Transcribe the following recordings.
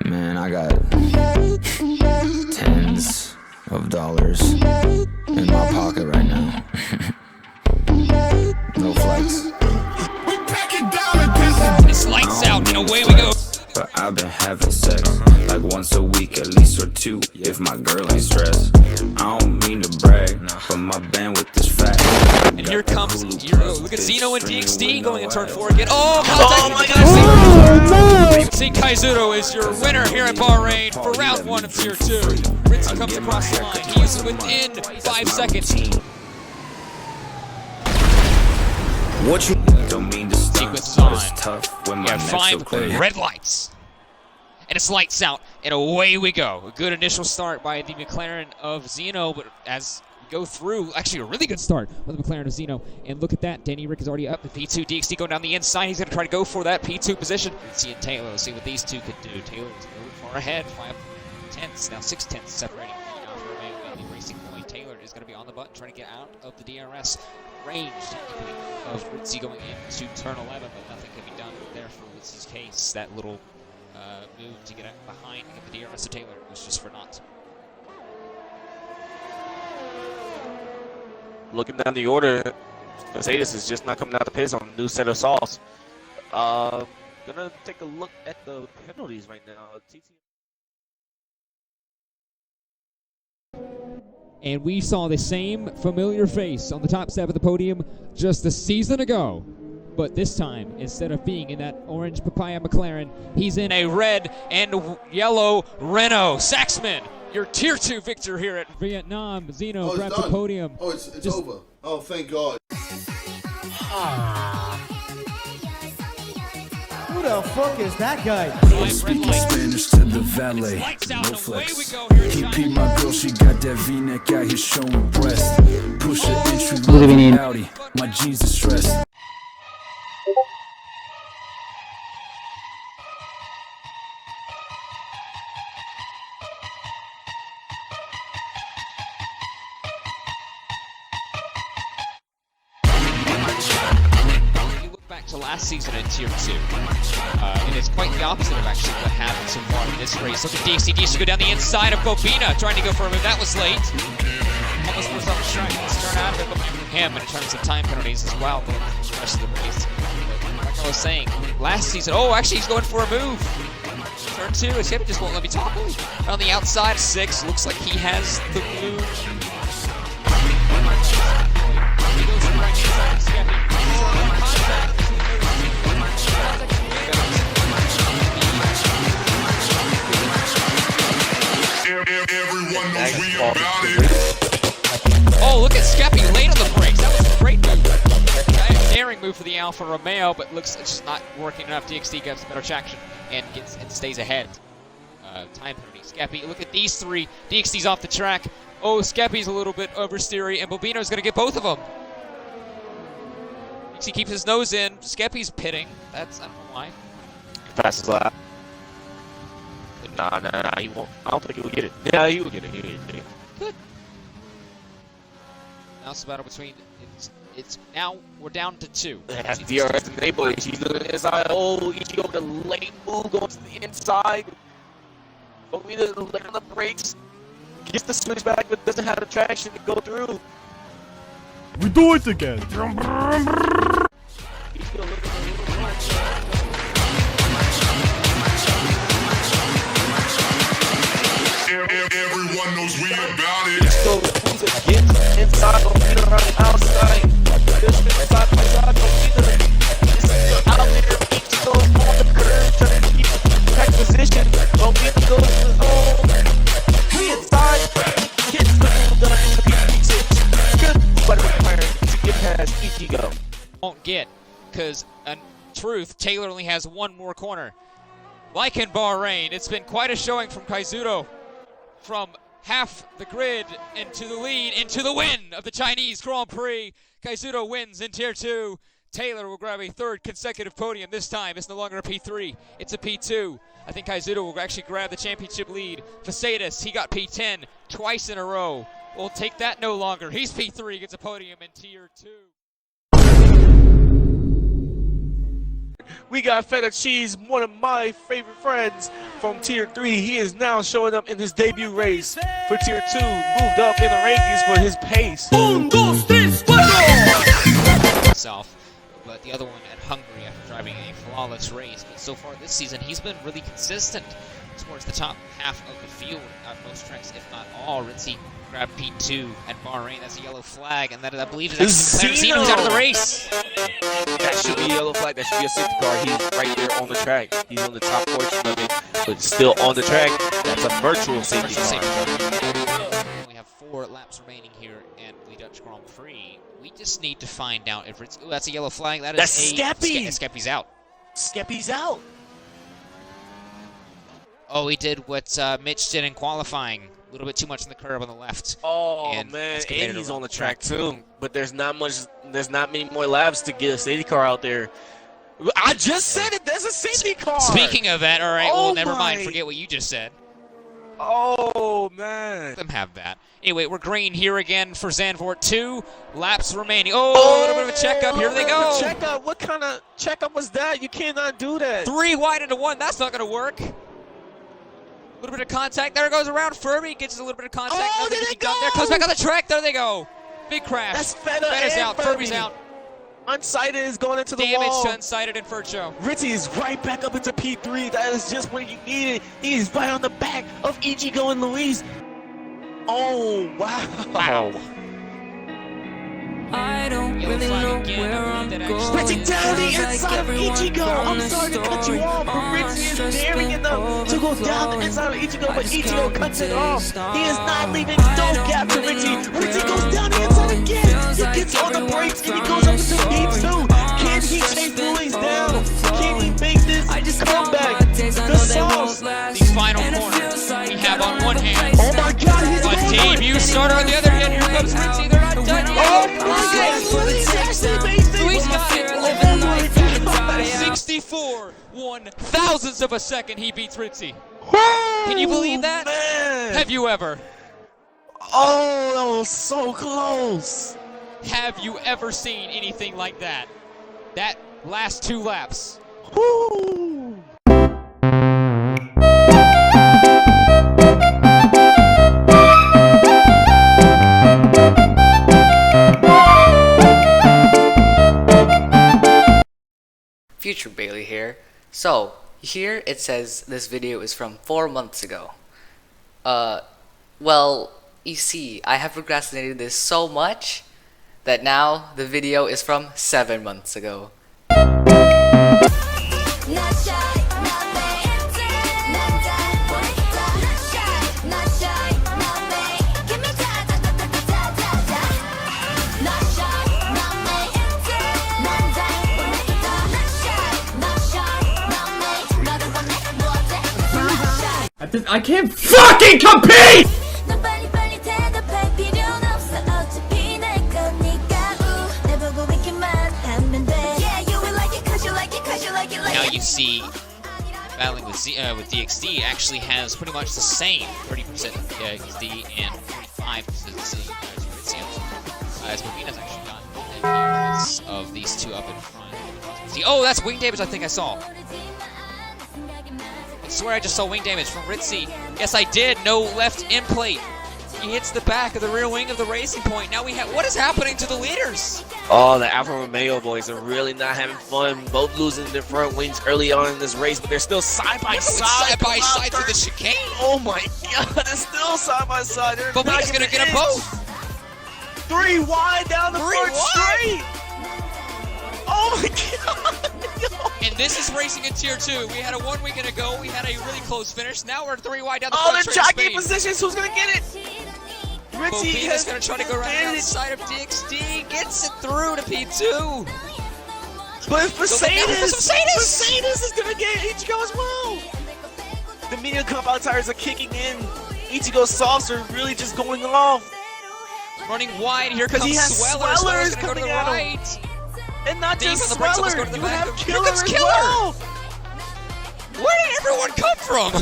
Man, I got tens of dollars in my pocket right now. No flex. It's lights out and away we go. But I've been having sex like once a week at least, or two, if my girl ain't stressed. I don't mean to brag, but my bandwidth is fat. And here comes Euro. Look at Xeno and DXD going in turn 4 again. Oh my God! See, Kaizuro is your winner here at Bahrain for round 1 of Tier 2. Ritzy comes across the line. He's within 5 seconds. What you don't mean to stop, but it's tough when my neck's 5 okay. red lights. And it's lights out, and away we go. A good initial start by the Mclaren of Xeno, but as we go through, actually a really good start by the McLaren of Xeno. And look at that, Danny Rick is already up at P2. DXD going down the inside. He's going to try to go for that P2 position. Ritzy and Taylor, let's see what these two could do. Taylor is a little far ahead, 5 tenths, now 6 tenths separating the Alfa Romeo and the Racing Point. Taylor is going to be on the button trying to get out of the DRS range, technically, of Ritzy going into turn 11, but nothing can be done there for Ritzy's case. That little move to get out behind and get the DRS to Taylor was just for naught. Looking down the order, Mercedes is just not coming out the pits on a new set of sauce. Gonna take a look at the penalties right now. And we saw the same familiar face on the top step of the podium just a season ago. But this time, instead of being in that orange papaya McLaren, he's in a red and yellow Renault. Saxman, your Tier 2 victor here at Vietnam. Xeno grabs the podium. Oh, it's over. Oh, thank God. Who the fuck is that guy? Speaking Spanish to the valet. No flex. He peed my girl, she got that V-neck out here showing breast. Push her entry level Audi. My jeans are stressed. Back to last season in Tier 2. And it's quite the opposite of actually what happened so far in this race. Look at DXD. DXD go down the inside of Bobina, trying to go for a move. That was late. Almost forced off the track. Let's turn out of it. But for him, in terms of time penalties as well, but the rest of the race. But like I was saying, last season, oh, actually, he's going for a move. Turn 2, his hip just won't let me talk. On the outside, 6, looks like he has the move. He goes from right hand side to Everyone knows we about it. Oh, look at Skeppy late on the brakes. That was a great move. A daring move for the Alfa Romeo, but looks it's just not working enough. DXD gets better traction and stays ahead. Time penalty. Skeppy, look at these three. DXD's off the track. Oh, Skeppy's a little bit oversteery, and Bobino's going to get both of them. He keeps his nose in. Skeppy's pitting. That's, I don't know why. Passes lap. Nah, he won't. I don't think he will get it. Yeah, he will get it. Good. Now it's a battle between. It's now we're down to 2. That's DRS enabled. He's looking inside. Oh, Ichigo with a late move going to the inside. But we didn't lay on the brakes. Gets the switch back, but doesn't have the traction to go through. We do it again. He's gonna look at the little Everyone knows we about it. So who's a get inside or get around the outside? This is side by side, this is out there. Each goes on the curve, trying to keep track position. But we goes to the home. We inside, hits the move done in the P6. Good, but required to get past Ichigo. Won't get, because in truth, Taylor only has one more corner. Like in Bahrain, it's been quite a showing from Kaizuro. From half the grid into the lead, into the win of the Chinese Grand Prix. Kaizuro wins in Tier 2. Taylor will grab a 3rd consecutive podium. This time, it's no longer a P3, it's a P2. I think Kaizuro will actually grab the championship lead. Facedas, he got P10 twice in a row. We'll take that no longer. He's P3, gets a podium in Tier 2. We got Feta Cheese, one of my favorite friends from Tier 3. He is now showing up in his debut race for Tier 2. Moved up in the rankings for his pace. Himself, but the other one at Hungary after driving a flawless race. But so far this season, he's been really consistent towards the top half of the field at most tracks, if not all. Ritzy grabbed P2 at Bahrain. That's a yellow flag, and that I believe is actually Xeno who's out of the race. That should be a yellow flag. That should be a safety car. He's right there on the track. He's on the top portion of it, but still on the track. That's a virtual safety car. We only have 4 laps remaining here at the Dutch Grand Prix. We just need to find out if it's. Oh, that's a yellow flag. That's Skeppy. Skeppy's out. Skeppy's out. Oh, he did what Mitch did in qualifying. A little bit too much on the curb on the left. Oh and man, and he's on the track too. But there's not many more laps to get a safety car out there. I just said it. There's a safety car. Speaking of that, all right. Well, never mind. Forget what you just said. Oh man. Let them have that. Anyway, we're green here again for Zandvoort. 2 laps remaining. Oh, a little bit of a checkup. Here they go. Checkup. What kind of checkup was that? You cannot do that. 3 wide into 1. That's not going to work. A little bit of contact. There goes around. Furby gets a little bit of contact. Oh, there they go. There comes back on the track. There they go. Big crash. That's Feta. Feta's out. Furby's out. Unsighted is going into the Damage wall. to Unsighted and Furcho. Ritzy is right back up into P3. That is just where you need it. He's right on the back of Ichigo and Luis. Oh, wow. I don't really know where I'm going. Ritzy down the inside of Ichigo. I'm sorry to cut you off, but Ritzy is daring enough to go down the inside of Ichigo, but Ichigo cuts it off. He is not leaving no gap to Ritzy. Ritzy goes down the inside again. He gets on the brakes and he goes up into P2. Can he chase Luis down? Can he make this comeback? The sauce. The final corner we have on one hand. Oh my God, he's A debut starter on the other hand. Here comes Ritzy. They're not done yet. Oh my God, Luis actually makes it. Luis got it. Oh my God. 64 1/1000th of a second he beats Ritzy. Can you believe that? Man. Have you ever? Oh, that was so close. Have you ever seen anything like that? That last 2 laps. Woo. Future Bailey here. So, here it says this video is from 4 months ago. Well, you see, I have procrastinated this so much that now the video is from 7 months ago. I can't fucking compete! Now you see battling with DXD actually has pretty much the same 30% DXD and 45% Ritzy. As Movina's actually gotten appearance of these two up in front. Oh, that's wing damage I think I saw. I swear I just saw wing damage from Ritzy. Yes, I did. No left end plate. He hits the back of the rear wing of the Racing Point. Now we have. What is happening to the leaders? Oh, the Alfa Romeo boys are really not having fun. Both losing their front wings early on in this race, but they're still side by side through the chicane. Oh my God, they're still side by side. But we're gonna get them both. 3 wide down the front straight. Oh my God. And this is racing in Tier 2. We had a 1 week ago. We had a really close finish. Now we're 3 wide down the front straight. Oh, they're jockey positions. Who's gonna get it? Ritzy is going to try to go around the outside of DXD. Gets it through to P2. But Mercedes is going to get Ichigo as well. The medium compound tires are kicking in. Ichigo's softs are really just going off. Running wide. Here comes Sweller. Sweller's going to go to the right. And not just Sweller. You have Killer as Killer. well. Where did everyone come from?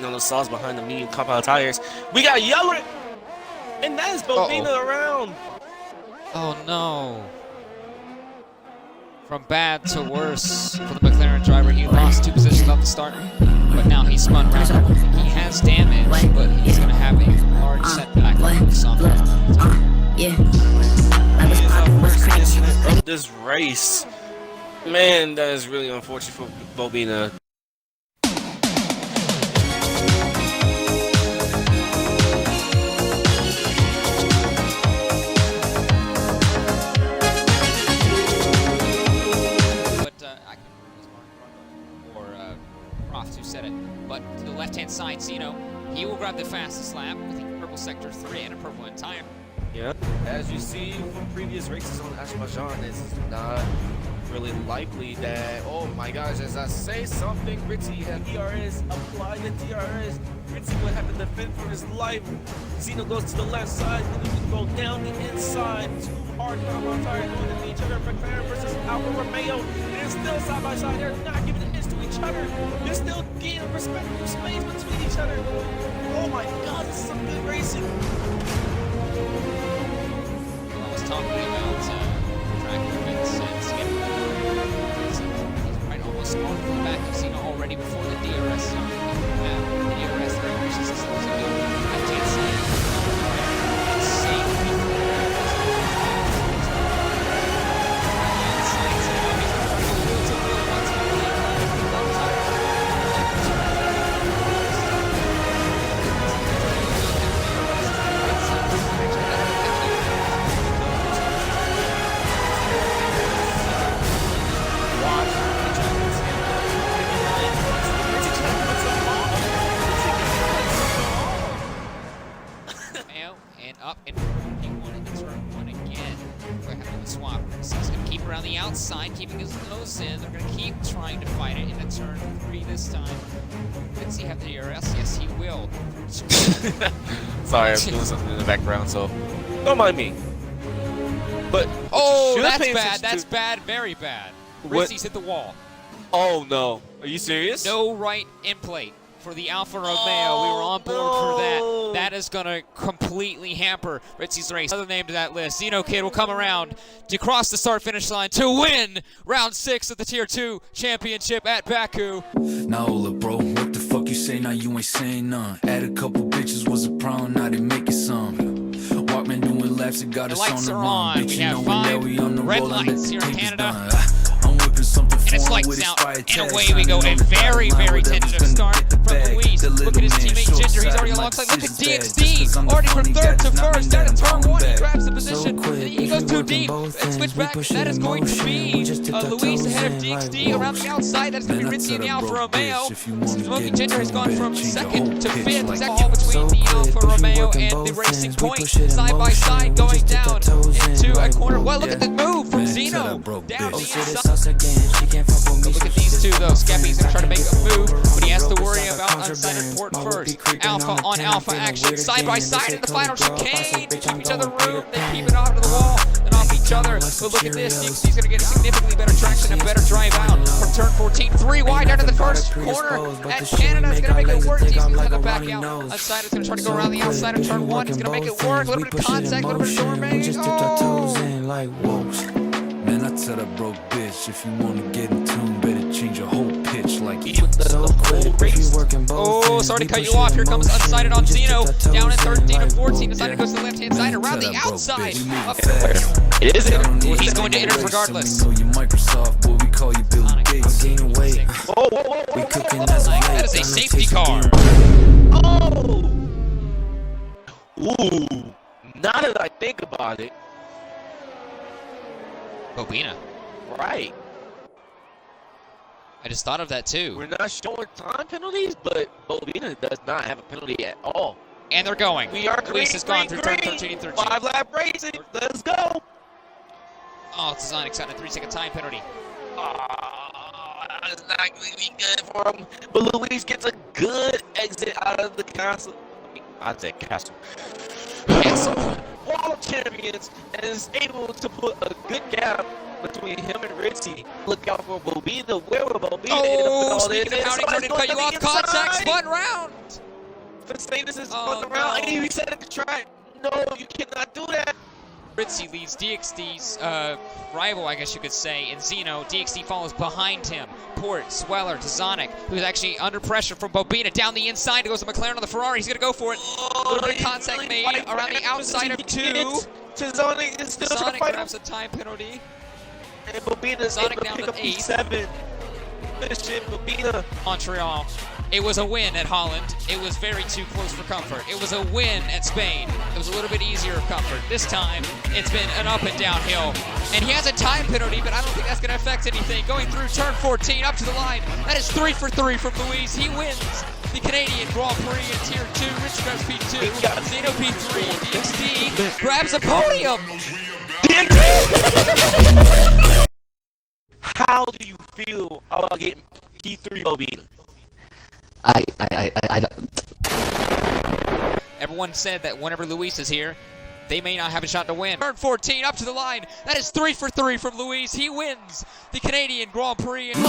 waiting on the sauce behind the medium compound tires. We got yellow, and that is Bobina around. Oh no. From bad to worse for the McLaren driver. He lost 2 positions off the start, but now he's spun around. He has damage, but he's going to have a large setback on the soft. Of this race. Man, that is really unfortunate for Bobina. Who said it, but to the left-hand side, Xeno, he will grab the fastest lap with a purple sector 3 and a purple end tire. Yeah, as you see from previous races on Azerbaijan, it's not really likely that, oh my gosh, as I say something, Ritzy had DRS, apply the DRS, Ritzy would have to defend for his life. Xeno goes to the left side, and he can go down the inside. 2 hard compound tires going into each other. McLaren versus Alfa Romeo. They're still side by side. They're not giving an inch to each other. They're still getting respectful space between each other. Oh my god, this is some good racing. I was talking about track movements and skipping. He's right almost on the back of Xeno already before the DRS. The DRS there, which is supposed to go left-hand side. It's safe. And up and he wanted to turn 1 again. We're having the swap. So he's going to keep around the outside, keeping his nose in. They're going to keep trying to fight it into turn 3 this time. Does he have the DRS? Yes, he will. Sorry, I'm doing something in the background, so don't mind me. But oh, that's bad. That's bad. Very bad. What? Ritzy's hit the wall. Oh no, are you serious? No right end plate for the Alfa Romeo. We were on board for that. That is going to completely hamper Ritzy's race. Another name to that list. Xeno K1d will come around to cross the start-finish line to win round 6 of the Tier 2 championship at Baku. Now hold up, bro. What the fuck you say? Now you ain't saying none. Add a couple bitches was a problem. Now they making some. Walkman doing laps. It got The us lights on the are run. on. Bitch, We you have know 5 we on the red roll. lights here in Canada. I'm whipping something And it's foreign lights with his out, fire and tags. away we go. A very, very tentative start from Luis. Look at his teammate Ginger. He's already alongside. Look at DXD. Already from 3rd to 1st. Down in turn 1. He grabs the position. And he goes too deep. And switch back. That is going to be Luis ahead of DXD. Around the outside. That's going to be Ritzy and the Alfa Romeo. Smoky Ginger has gone from 2nd to 5th. Exactly all between the Alfa Romeo and the Racing Point. Side by side going down into a corner. Well, look at the move from Xeno. Down the inside. Look at these two though. Skeppy's gonna try to make a move, but he has to worry about unsighted port first. Alpha on Alpha action, side by side in the final chicane. They keep each other room, they keep it onto the wall and off each other. But look at this, DXD's gonna get significantly better traction and better drive out from turn 14. 3 wide out of the first corner at Canada. It's gonna make it work. DXD's gonna go back out. Unsighted is gonna try to go around the outside of turn 1. He's gonna make it work. A little bit of contact, a little bit of doorway. Oh! Man, I tell that broke bitch, if you wanna get in tune, better change your whole pitch like it. Oh, sorry to cut you off. Here comes Unsighted on Xeno. Down in 13 and 14. Unsighted goes to the left-hand side around the outside. Up It is it. He's going to enter regardless. We know you Microsoft, boy, we call you Bill Gates. That is a safety car. Oh! Ooh! Now that I think about it, Bobina. right? I just thought of that too. We're not showing time penalties, but Bobina does not have a penalty at all. And they're going. We are Luis has gone through turn 13 and 13. 5-lap racing. Let's go. Oh, it's designed to a 3-second time penalty. It's not going to be good for him. But Luis gets a good exit out of the castle. I'd say castle. Castle. Wall of Champions and is able to put a good gap between him and Ritzy. Look out for Bobina. Where will Bobina Oh, speaking of how to cut you off, contact, fun round. Mercedes is on the round, and he reset at the track. No, you cannot do that. Ritzy leads DXD's rival, I guess you could say, in Xeno. DXD follows behind him. Port, Sweller, Tazonic, who's actually under pressure from Bobina. Down the inside, goes to McLaren on the Ferrari. He's going to go for it. A little bit of contact made around the outside of 2. Tazonic is still trying to fight grabs a time penalty. And Bobina's able to pick up P7. Finishing Bobina. Montreal. It was a win at Holland. It was very too close for comfort. It was a win at Spain. It was a little bit easier of comfort. This time, it's been an up and down hill. And he has a time penalty, but I don't think that's going to affect anything. Going through turn 14, up to the line. That is 3 for 3 from Luis. He wins the Canadian Grand Prix in Tier 2. Rich grabs P2. Xeno P3. DXD grabs a podium. How do you feel about getting P3 Bobina? Everyone said that whenever Luis is here, they may not have a shot to win. Turn 14, up to the line. That is 3 for 3 from Luis. He wins the Canadian Grand Prix. And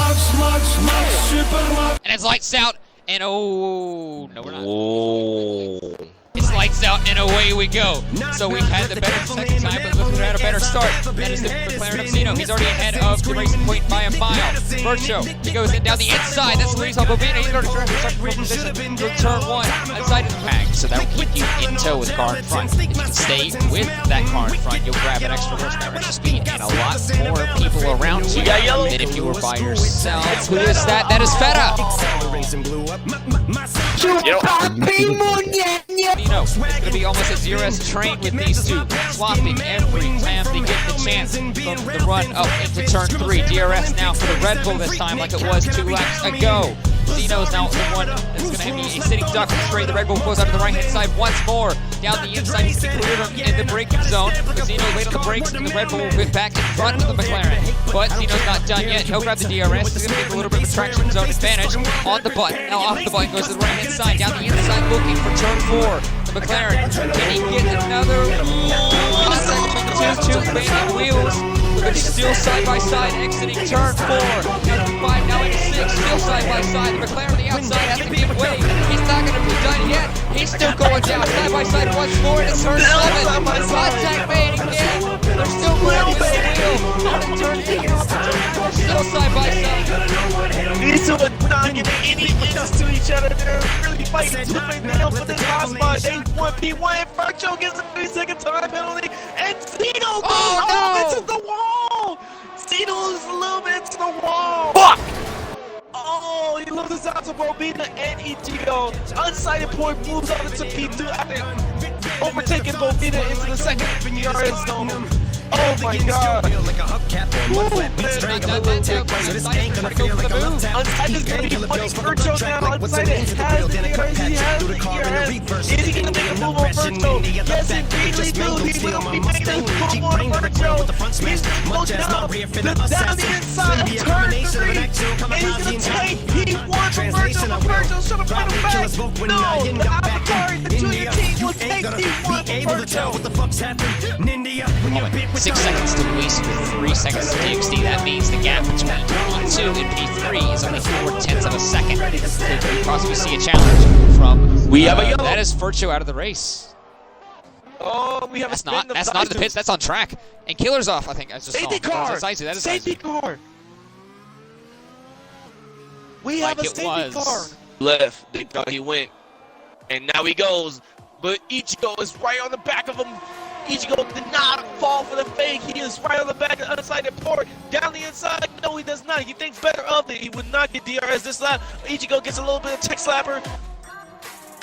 it's lights out. And oh, no, we're not. Oh. It's lights out and away we go. So we had the better second time, but look who had a better start. That is the McLaren of Xeno. He's already ahead of the racing point by a mile. Virtuo, he goes in down the inside. That's Luis on Bobina. He's already trying to start from position to turn 1 outside of the pack. So that will keep you in tow with car in front. If you can stay with that car in front, you'll grab an extra horsepower, extra speed, and a lot more people around you than if you were by yourself. Who is that? That is Feta. It's going to be almost a DRS train with these two, swapping every time they get the chance from the run up into turn 3. DRS now for the Red Bull this time, like it was 2 laps ago. Xeno's now the one that's going to be a sitting duck straight. The Red Bull goes out to the right-hand side once more. Down the inside, he's going to clear them in the braking zone. Xeno late on the brakes, and the Red Bull will get back in front of the McLaren. But Xeno's not done yet. He'll grab the DRS. He's going to take a little bit of a traction zone advantage on the button. Now off the button, goes to the right-hand side. Down the inside, looking for turn 4. The McLaren, can he get another contact between the two remaining wheels? But he's still side by side, exiting turn 4. And 5 now into 6, still side by side. The McLaren on the outside has to give way. He's not going to be done yet. He's still going down side by side once more into turn 7. Contact made again. They're still grabbing the wheel. Out in turn 8. Still side by side. These two are not giving any wins to each other. They're really fighting tooth and nail for this last spot. They 1v1. Virtuo gets a 3-second time penalty. And Xeno goes into the wall. Xeno is a little bit to the wall. Fuck! Oh, he loses out to Bobina and Ichigo. Unsighted point moves on to P2 after overtaking Bobina into the second DRS zone. Oh my god. Unsighted is going to be putting Virtuo down. Unsighted has the DRS. He has the DRS. Is he going to make a move on Virtuo? Yes, indeed, he will. He will be making a move on Virtuo. He's going down the inside of turn 3. And he's going to take P1 from Virtuo. Virtuo's trying to fight him back. No, the Avatar, the junior team will take P1 from Virtuo. 6 seconds to Luis with 3 seconds to DXD. That means the gap between P2 and P3 is only 4/10 of a second. Could we possibly see a challenge from that is Virtuo out of the race. Oh, we have that's not in the pits, that's on track. And Killer's off, I think. I just safety car! That is safety car! We have a safety car! Left, they thought he went. And now he goes. But Ichigo is right on the back of him. Ichigo did not fall for the fake. He is right on the back of the unsighted port. Down the inside, no he does not. He thinks better of it. He would not get DRS this lap. Ichigo gets a little bit of tech slapper.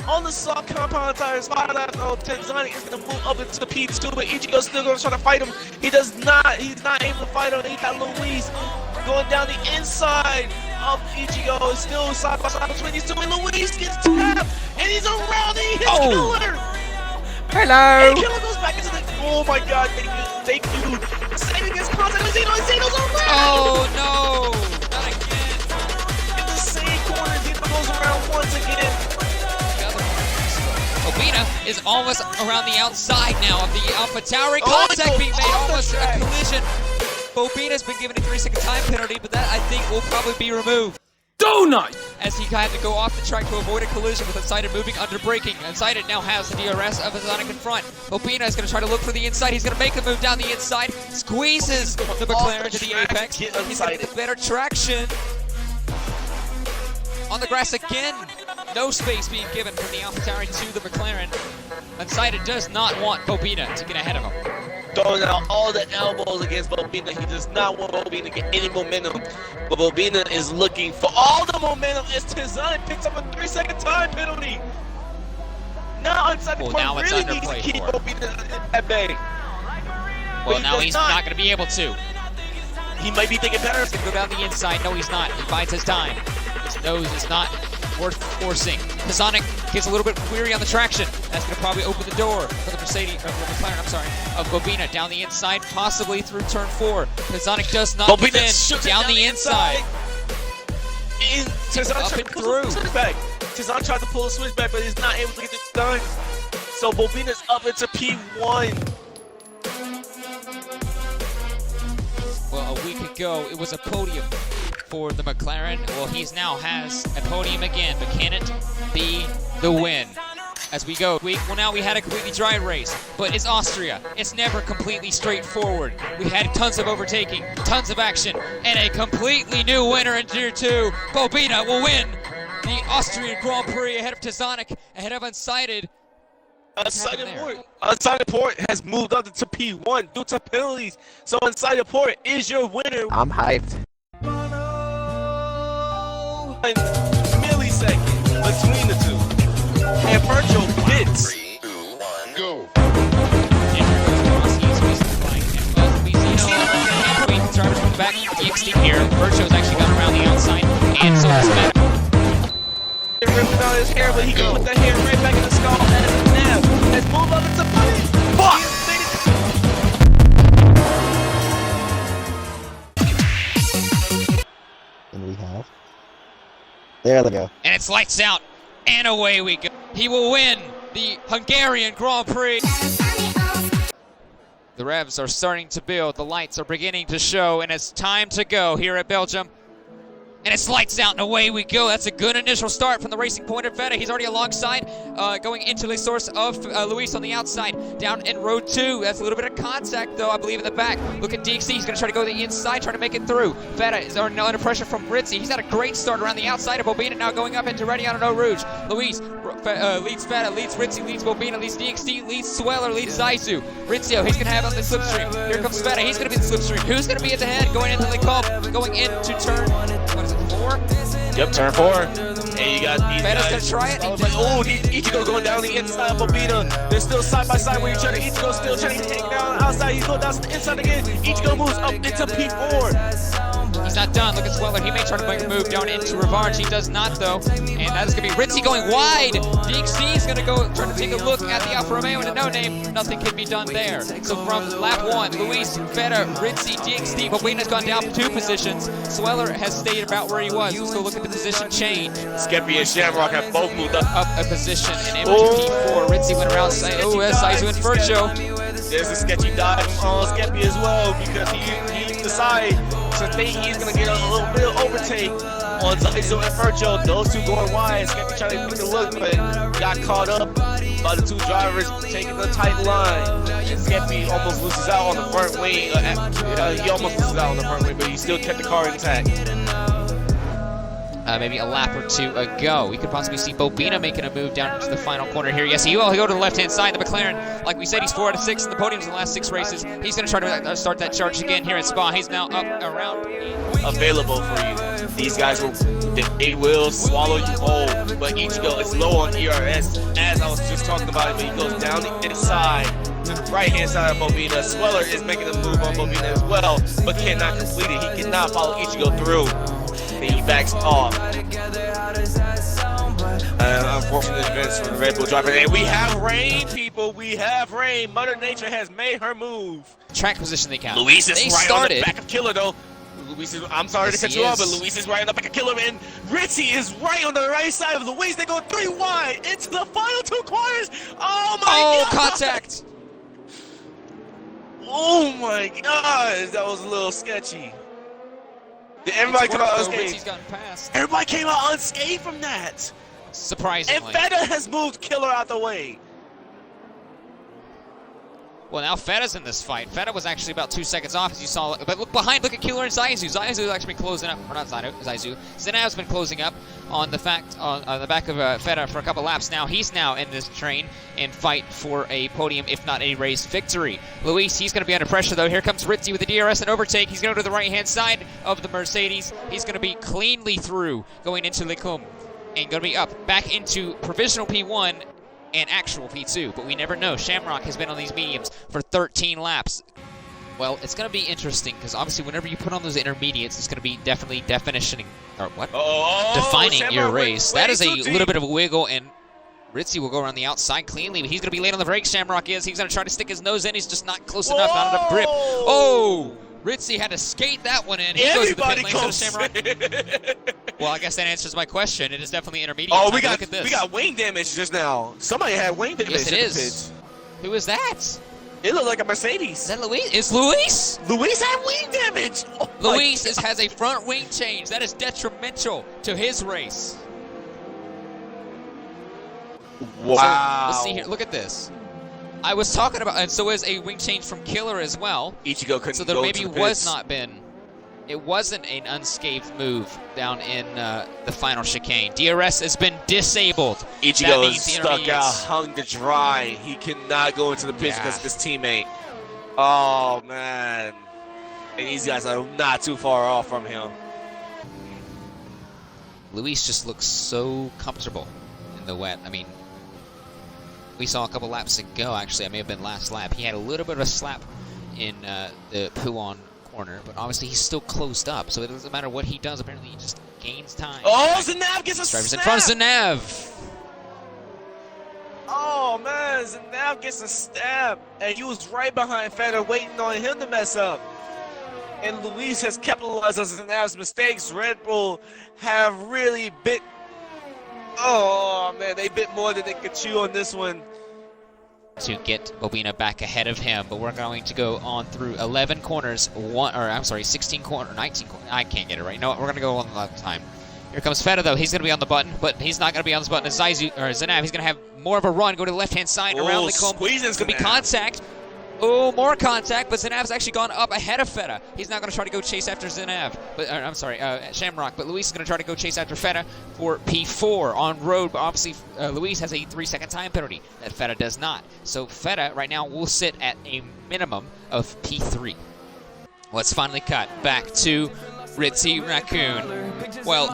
On the soft compound tires, 5 laps. Oh, Tenzani is going to move up into P2, but Ichigo's still going to try to fight him. He's not able to fight him. He got Luis going down the inside of Ichigo. It's still side by side between these two, and Luis gets tapped, and he's around, and he hits Killer. Hello! And Killer goes back into the... Oh my god, thank you. Saving his contact with Xeno, and Xeno's around! Oh no! Not again! In the same corner, Xeno goes around once again. Bobina is almost around the outside now of the Alpha Tower. Contact being made, almost a collision. Bobina's been given a 3-second time penalty, but that I think will probably be removed. Donut! As he had to go off the track to avoid a collision with Unsighted moving under braking. Unsighted now has the DRS of Xeno in front. Bobina is going to try to look for the inside. He's going to make the move down the inside. Squeezes the McLaren to the apex. He's going to get better traction. On the grass again. No space being given from the AlphaTauri to the McLaren. Unsighted does not want Bobina to get ahead of him. Throwing out all the elbows against Bobina. He does not want Bobina to get any momentum. But Bobina is looking for all the momentum as Xeno picks up a 3-second time penalty. Now Unsighted really needs to keep Bobina at bay. Well, now he's not going to be able to. He might be thinking better. He's going to go down the inside. No, he's not. He bides his time. His nose is not worth forcing. Xeno gets a little bit weary on the traction. That's going to probably open the door for the McLaren, of Bobina down the inside, possibly through turn 4. Xeno does not win down the inside. Xeno Up and through. Xeno tries to pull a switchback, but he's not able to get it done. So Bobina's up into P1. Well, a week ago, it was a podium for the McLaren. Well, he's now has a podium again, but can it be the win? As we go, well, now we had a completely dry race, but it's Austria. It's never completely straightforward. We had tons of overtaking, tons of action, and a completely new winner in Tier 2. Bobina will win the Austrian Grand Prix ahead of Xeno, ahead of Unsighted. Unsighted Port has moved up to P1 due to penalties. So Unsighted Port is your winner. I'm hyped. Millisecond between the two. And Virtual hits. 3, 2, 1, go. Drivers from the back, DXD here. Virtuo's actually gone around the outside, and so is Matt. Ripping out his hair, but he can put that hair right back in the skull as Nav has moved up into And we have. There they go. And it's lights out, and away we go. He will win the Hungarian Grand Prix. The revs are starting to build, the lights are beginning to show, and it's time to go here at Belgium. And it's lights out and away we go. That's a good initial start from the Racing Point of Veta. He's already alongside, going into the source of Luis on the outside. Down in row 2. That's a little bit of contact, though, I believe, in the back. Look at DXC. He's going to try to go to the inside, try to make it through. Veta is under pressure from Ritzy. He's had a great start around the outside of Bobina, now going up into Ready on Eau Rouge. Luis leads Veta, leads Ritzy, leads Bobina, leads DXC, leads Sweller, leads Zaizu. Ritzio, he's going to have on the slipstream. Here comes Veta. He's going to be the slipstream. Who's going to be at the head going into the call, going into turn, what is it, 4? Yep, turn 4. And you got these Veta's guys. gonna try it. Oh, Ichigo going down the inside of Bobina. They're still side by side where each other. Ichigo still trying to take down outside. He's going down to the inside again. Ichigo moves up into P4. He's not done. Look at Sweller. He may try to make a move down into Revanche. He does not, though. And that is going to be Ritzy going wide. DXC is going to go try to take a look at the Alfa Romeo and a no-name. Nothing can be done there. So from lap 1, Luis, Veta, Ritzy, DXC. Bobina's gone down for 2 positions. Sweller has stayed about where he was. Let's go look at the position change. Skeppy and Shamrock have both moved up a position and into P4. Ritzy went around saying, oh, that's Saizu and Vircho. There's a sketchy dive on Skeppy as well because he decided to think he's going to get a little bit of overtake on Zaizu and Vircho. Those two going wide. Skeppy trying to take a look, but got caught up by the 2 drivers taking the tight line. Skeppy almost loses out on the front wing. He almost loses out on the front wing, but he still kept the car intact. Maybe a lap or 2 ago. We could possibly see Bobina making a move down into the final corner here. Yes, he will. He'll go to the left-hand side. The McLaren, like we said, he's 4 out of 6 in the podiums in the last 6 races. He's going to try to start that charge again here at Spa. He's now up around available for you. These guys will swallow you whole, but Ichigo is low on ERS, as I was just talking about it, but he goes down the inside to the right-hand side of Bobina. Sweller is making a move on Bobina as well, but cannot complete it. He cannot follow Ichigo through. He backs off. Unfortunate events for the Red Bull driver. And we have rain, people. We have rain. Mother Nature has made her move. Track position they count. Luis is right on the back of Killer, though. Luis is, I'm sorry to cut you off, but Luis is right on the back of Killer, and Ritzy is right on the right side of Luis. They go 3 wide into the final 2 corners. Oh my God! Contact! Oh my gosh, that was a little sketchy. Did everybody come out unscathed? Ritzy's gotten past. Everybody came out unscathed from that. Surprisingly. And Feta has moved Killer out the way. Well, now Feta's in this fight. Feta was actually about 2 seconds off, as you saw. But look behind, look at Killer and Zaizu. Zaizu's actually been closing up, or not Zaizu. Zenav's been closing up on the back of Feta for a couple laps now. He's now in this train and fight for a podium, if not a race victory. Luis, he's going to be under pressure, though. Here comes Ritzy with the DRS and overtake. He's going to go to the right-hand side of the Mercedes. He's going to be cleanly through going into Lecum and going to be up back into provisional P1 and actual P2, but we never know. Shamrock has been on these mediums for 13 laps. Well, it's going to be interesting, because obviously whenever you put on those intermediates, it's going to be definitely defining your race. That is a little bit of a wiggle, and Ritzy will go around the outside cleanly, but he's going to be late on the brakes, Shamrock is. He's going to try to stick his nose in. He's just not close enough, not enough grip. Oh! Ritzy had to skate that one in. He goes to the pit lane, so Shamrock. Well, I guess that answers my question. It is definitely intermediate. Oh, look at this. We got wing damage just now. Somebody had wing damage. Yes, it is. Who is that? It looked like a Mercedes. Is that Luis? It's Luis? Luis had wing damage. Oh Luis has a front wing change. That is detrimental to his race. Wow. So, let's see here. Look at this. I was talking about, and so is a wing change from Killer as well. Ichigo couldn't so there go maybe to the was pits. not been. It wasn't an unscathed move down in the final chicane. DRS has been disabled. Ichigo is stuck out, hung to dry. He cannot go into the pits because of his teammate. Oh, man. And these guys are not too far off from him. Luis just looks so comfortable in the wet. I mean, we saw a couple laps ago, actually. I may have been last lap. He had a little bit of a slap in the Pouon corner, but obviously he's still closed up, so it doesn't matter what he does. Apparently he just gains time. Oh, Zanav gets a Driver's snap. in front of Zanav. Oh, man, Zanav gets a stab, and he was right behind Feta waiting on him to mess up. And Luis has capitalized on Zanav's mistakes. Red Bull have really bit. Oh, man, they bit more than they could chew on this one. To get Bobina back ahead of him, but we're going to go on through 11 corners, 16 corners, 19 corners. I can't get it right. No, we're going to go on the left time. Here comes Feta, though. He's going to be on the button, but he's not going to be on this button as Zanav. He's going to have more of a run, go to the left-hand side around the comb. It's going to be contact. Oh, more contact, but Zanav's actually gone up ahead of Feta. He's not going to try to go chase after Zanav, but I'm sorry, Shamrock. But Luis is going to try to go chase after Feta for P4 on road. But obviously, Luis has a 3-second time penalty that Feta does not. So Feta right now will sit at a minimum of P3. Let's finally cut back to Ritzy Raccoon. Well,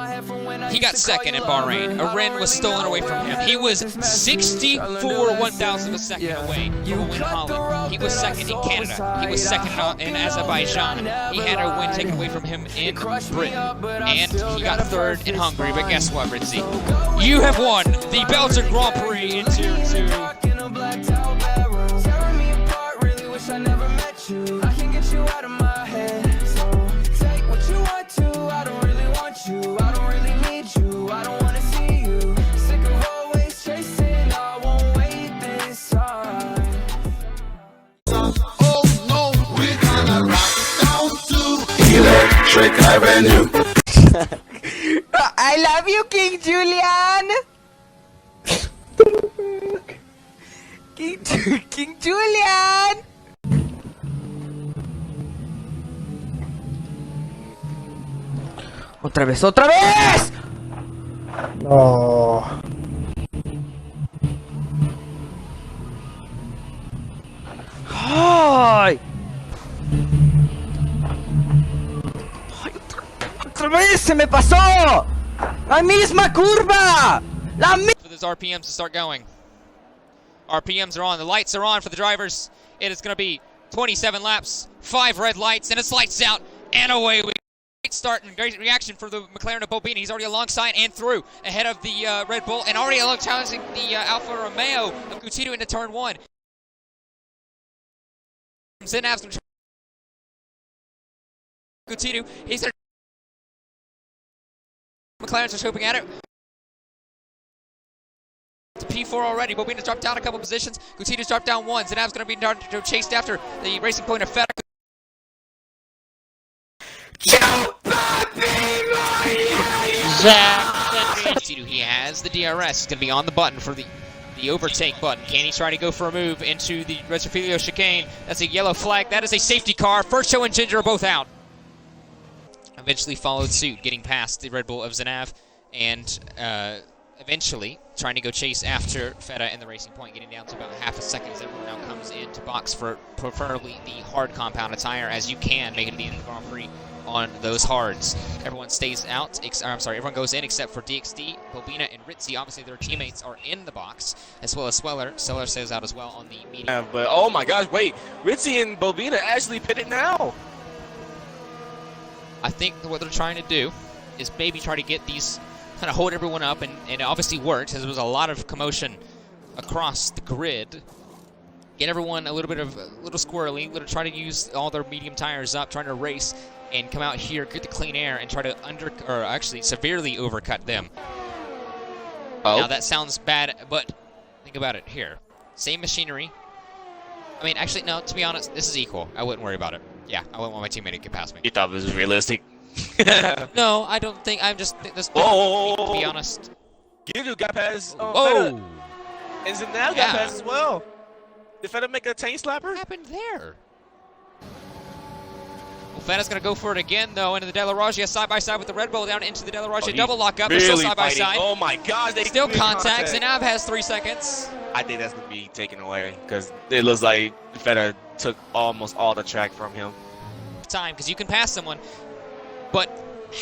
he got second in Bahrain. A win was stolen away from him. He was 64/1000 of a second away from a win in Holland. He was second in Canada. He was second in Azerbaijan. He had a win taken away from him in Britain. And he got third in Hungary. But guess what, Ritzy? You have won the Belgian Grand Prix in Tier 2. I can get you out of my head. So take what you want to. I don't really want you. I don't really need you. I don't want to see you. Sick of always chasing. I won't wait this time. Oh no, we're gonna rock down to Electric Avenue. I love you, King Julian. King Julian. ¡Otra vez! ¡Otra vez! No. ¡Ay! ¡Otra vez! ¡Se me pasó! ¡La misma curva! ¡La misma! For those RPMs to start going. RPMs are on. The lights are on for the drivers. It is going to be 27 laps, 5 red lights, and it's lights out, and away we go. Great start and great reaction for the McLaren of Bobina. He's already alongside and through ahead of the Red Bull, and already challenging the Alfa Romeo of Gutido into turn 1. Zenav's going to Gutido. He's going to McLaren's just hoping at it. To P4 already. Bobina's dropped down a couple positions. Gutita's dropped down one. Zanav's going to be chased after the Racing Point of Feta. He has the DRS. He's going to be on the button for the overtake button. Can he try to go for a move into the Retrofilio chicane? That's a yellow flag. That is a safety car. First Show and Ginger are both out. Eventually followed suit, getting past the Red Bull of Zanav, and eventually trying to go chase after Feta in the Racing Point, getting down to about half a second as everyone now comes into box for preferably the hard compound tire, as you can make it to the end of the Grand Prix on those hards. Everyone stays out, everyone goes in except for DXD, Bobina, and Ritzy. Obviously their teammates are in the box, as well as Sweller. Sweller stays out as well on the medium. Yeah, but oh my gosh, wait, Ritzy and Bobina actually pitted now. I think what they're trying to do is maybe try to get these, kind of hold everyone up, and it obviously worked, as there was a lot of commotion across the grid. Get everyone a little squirrely, try to use all their medium tires up, trying to race and come out here, get the clean air, and try to actually severely overcut them. Oh. Now that sounds bad, but think about it here. Same machinery. I mean, actually, no, to be honest, this is equal. I wouldn't worry about it. Yeah, I wouldn't want my teammate to get past me. You thought this was realistic? No, I don't think. I'm just. To be honest. Gidu got past. Oh! And Zanav got past as well. Did Feta make a tank slapper? What happened there? Well, Feta's going to go for it again, though, into the De La Roggia side by side with the Red Bull down into the De La Roggia double lock up. They're still side by side. Oh my gosh, they still contact. Zanav has 3 seconds. I think that's going to be taken away because it looks like Feta took almost all the track from him. Time, because you can pass someone, but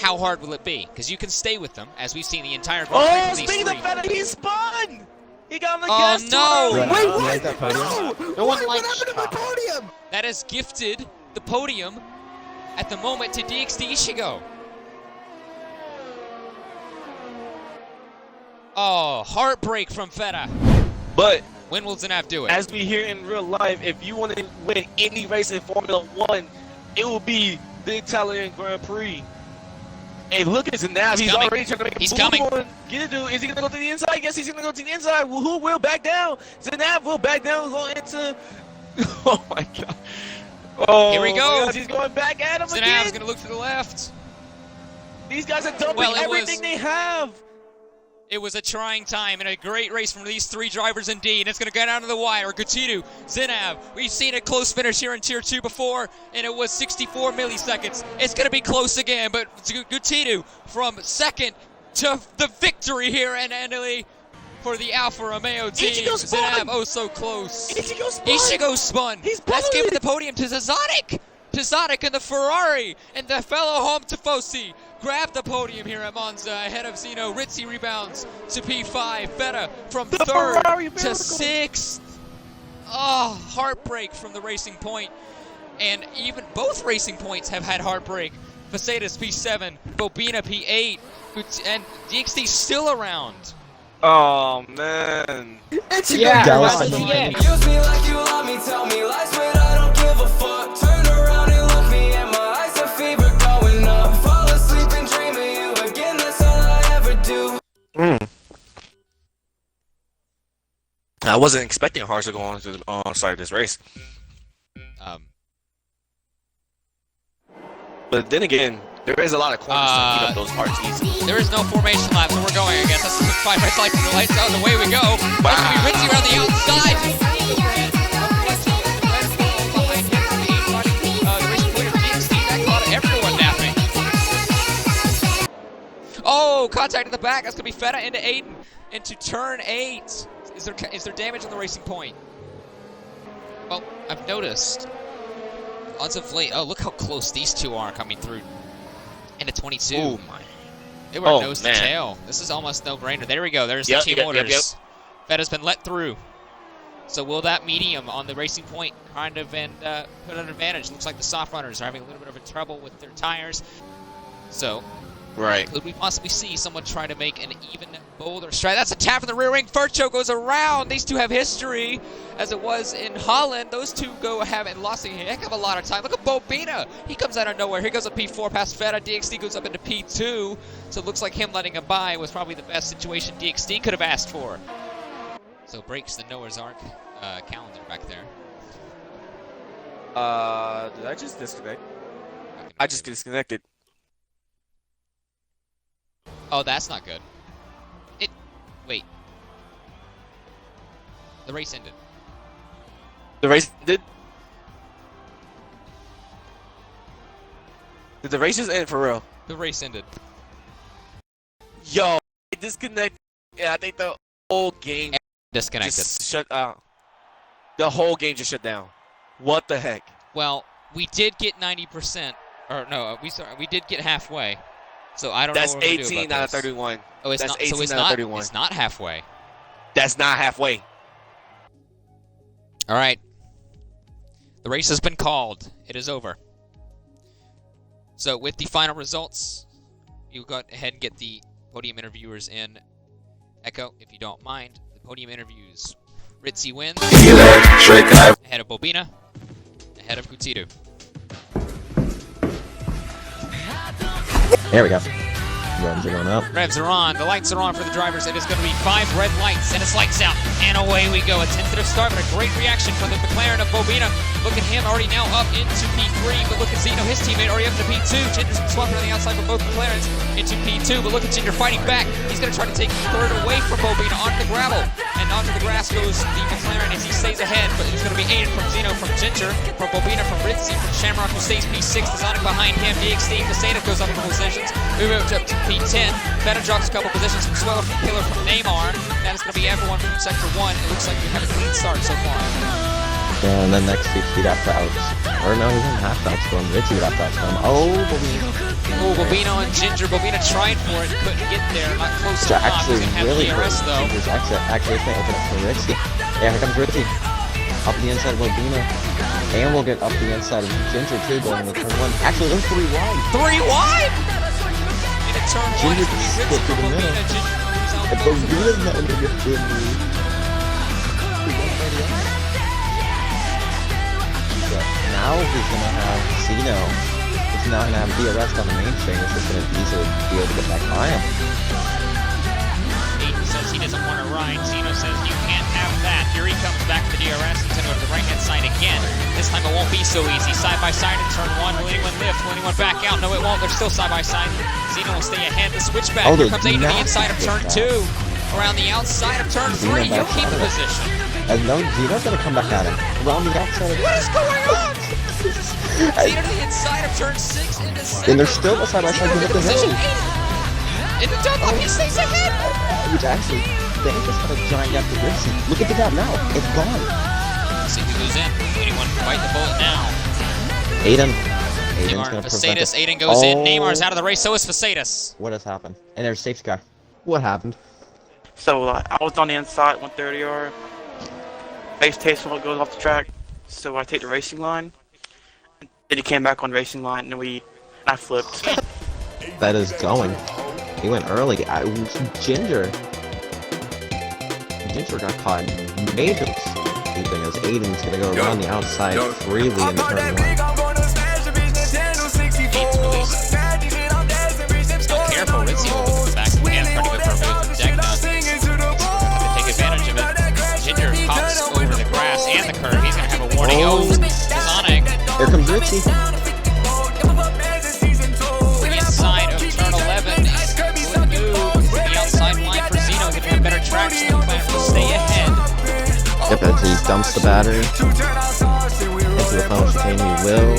how hard will it be? Because you can stay with them, as we've seen the entire Grand Prix. Speaking of Feta, he spun! He got on the gas. Oh no! Wait, what? No one what likes happened to my podium? That has gifted the podium at the moment to DXD Ishigo. Oh, heartbreak from Feta. But when will Zanav do it? As we hear in real life, if you want to win any race in Formula 1, it will be the Italian Grand Prix. And look at Zanav, he's already trying to make a move on. Is he going to go to the inside? Yes, he's going to go to the inside. Well, who will back down? Zanav will back down, go into... Oh my god. Oh, here we go. He's going back at him again. Zanav's going to look to the left. These guys are dumping everything they have. It was a trying time and a great race from these 3 drivers indeed. And it's going to get down to the wire. Gutidu, Zanav, we've seen a close finish here in Tier 2 before, and it was 64 milliseconds. It's going to be close again, but Gutidu from second to the victory here in Italy for the Alfa Romeo team. Zanav, oh so close. Ishigo spun. That's giving the podium to Zazadik. Zazadik in the Ferrari, and the fellow home Tifosi grab the podium here at Monza ahead of Xeno. Ritzy rebounds to P5. Feta from 3rd to 6th. Oh, heartbreak from the Racing Point. And even both Racing Points have had heartbreak. Facetas P7, Bobina P8, and DXD still around. Oh, man. Use me like you love me, tell me lies, but I don't give a fuck. Turn around and look me in my eyes, a fever going up. Fall asleep and dream of you again, that's all I ever do. I wasn't expecting Harsh to go on to this race. But then again, there is a lot of corners to keep up those parts easy. There is no formation lap, so we're going, I guess. That's 5 race lights and the lights out, and away we go. That's going to be Ritzy around the outside. The Racing Point of DXD, that caught everyone napping. Oh, contact in the back. That's going to be Feta into Aiden, into turn 8. Is there damage on the Racing Point? Well, I've noticed. Odds of late. Oh, look how close these two are coming through. Into 22. Oh my. They were nose to tail. This is almost no-brainer. There we go. There's the team orders. Feta's been let through. So will that medium on the Racing Point kind of put an advantage? Looks like the soft runners are having a little bit of a trouble with their tires. So, could we possibly see someone try to make an even bolder stride? That's a tap from the rear wing. Furcho goes around. These two have history, as it was in Holland. Those two have lost a heck of a lot of time. Look at Bobina. He comes out of nowhere. He goes up P4 past Feta. DXD goes up into P2. So it looks like him letting him by was probably the best situation DXD could have asked for. So breaks the Noah's Ark calendar back there. Did I just disconnect? I just disconnected. Oh, that's not good. Wait. The race ended. The race did? Did the race just end for real? The race ended. Yo, I disconnected. Yeah, I think the whole game Disconnected. just shut out. The whole game just shut down. What the heck? Well, we did get 90%. Or no, we did get halfway. So I don't know That's what we're gonna do 18 about out of this. 31. Oh, it's That's not. 18 So it's out of not. 31. It's not halfway. That's not halfway. All right. The race has been called. It is over. So with the final results, you go ahead and get the podium interviewers in. Echo, if you don't mind, the podium interviews. Ritzy wins. Ahead of Bobina. Ahead of Kutidu. There we go. Revs are going up. Revs are on. The lights are on for the drivers. It is going to be 5 red lights, and it's lights out. And away we go. A tentative start, but a great reaction from the Mclaren of Bobina. Look at him already now up into P3, but look at Xeno, his teammate, already up to P2. Ginger's been swapping on the outside for both McLarens into P2, but look at Ginger fighting back. He's going to try to take third away from Bobina onto the gravel. And onto the grass goes the McLaren as he stays ahead, but it's going to be aided from Xeno, from Ginger, from Bobina, from Ritzy, from Shamrock, who stays P6. The Sonic behind him. DXD, Caseta goes up a couple positions. We moved up to P10. Feta drops a couple positions from Swell, from Killer, from Neymar. That is going to be everyone from Sector 1. It looks like we have a clean start so far. And then next he got Fouts. Or no, he didn't have Fouts for him. Ritzy got Fouts for him. Oh, Bobina. Oh, Bobina and Ginger. Bobina tried for it, couldn't get there. Not close enough. Actually, He's going to have really DRS though. Ginger's actually going to open up for Ritzy. Yeah, here comes Ritzy. Up the inside of Bobina. And we'll get up the inside of Ginger too, going into turn 1. Actually, they're 3 wide. 3 wide? Into turn 1, Ginger it's going to be split Ritzy through from the Bobina. middle. Ginger moves out And both Bobina's not going to get through the lead. Now he's going to have Xeno. He's now going to have DRS on the main string. It's just going to easily be able to get back by him. Aiden says he doesn't want to ride. Xeno says you can't have that. Here he comes back to the DRS. He's going to go to the right-hand side again. This time it won't be so easy. Side-by-side in turn 1. Will anyone lift? Will anyone back out? No, it won't. They're still side-by-side. Xeno will stay ahead. The switchback. Here comes Aiden to the inside of turn 2. Around the outside of turn 3. You'll keep the position. And no, Xeno's going to come back at him. Around the outside of... What is going on? Xeno to the inside of turn 6 into 7. And they're still side-by-side with the hill. In the double, he stays ahead. Which actually, they just got a giant gap to Ritzy. Look at the gap now. It's gone. See who goes in. Anyone bite the bullet now? Aiden's Neymar going and to prevent Facetus. it. Aiden goes in. Neymar's out of the race. So is Facetus. What has happened? And there's safety car. What happened? So I was on the inside, 130R. Base taste when it goes off the track, so I take the racing line. Then he came back on the racing line, and I flipped. That is going. He went early. Ginger got caught in major sleeping as Aiden's gonna go around the outside freely in turn 1. Still careful. Ritzy opens the back again, trying to go for a move with Degna. Have to take advantage of it. Ginger hops over the grass and the curve. He's going to have a warning. Oh, Sonic. Here comes Ritzy. The inside of turn 11. Good move. The outside line for Xeno. Going to have better traction. The plan will stay ahead. Yep, as he dumps the battery into the final chicane, he will.